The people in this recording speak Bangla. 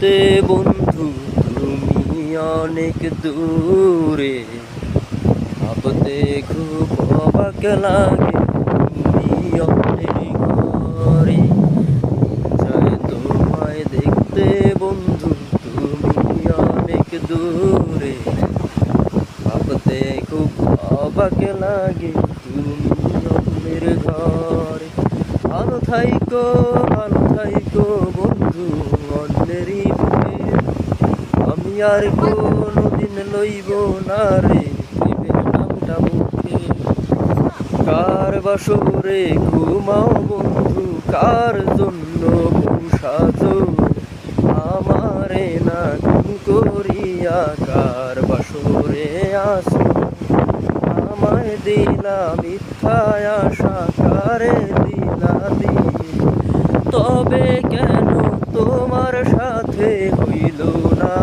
দেখতে বন্ধু তুমি অনেক দূরে, ভাবতে খুব অবাক লাগে তুমি অনেক ঘরে। চাই তোমায় দেখতে বন্ধু তুমি অনেক দূরে, ভাবতে খুব অবাক লাগে তুমি অন্যের ঘরে। ভালো থাইকো বন্ধু অন্যেরই বুকে, আমি আর কোনোদিন লইব না রে প্রেমের নামটা মুখে। কার বাসরে ঘুমাও বন্ধু, কার জন্য সাজো আমারে না খুন করিয়া, কার বাসরে আসো আমায় দিলা মিথ্যায় আশা, কারে দিলা দিয়ে। তবে কেন তোমার সাথে হইল না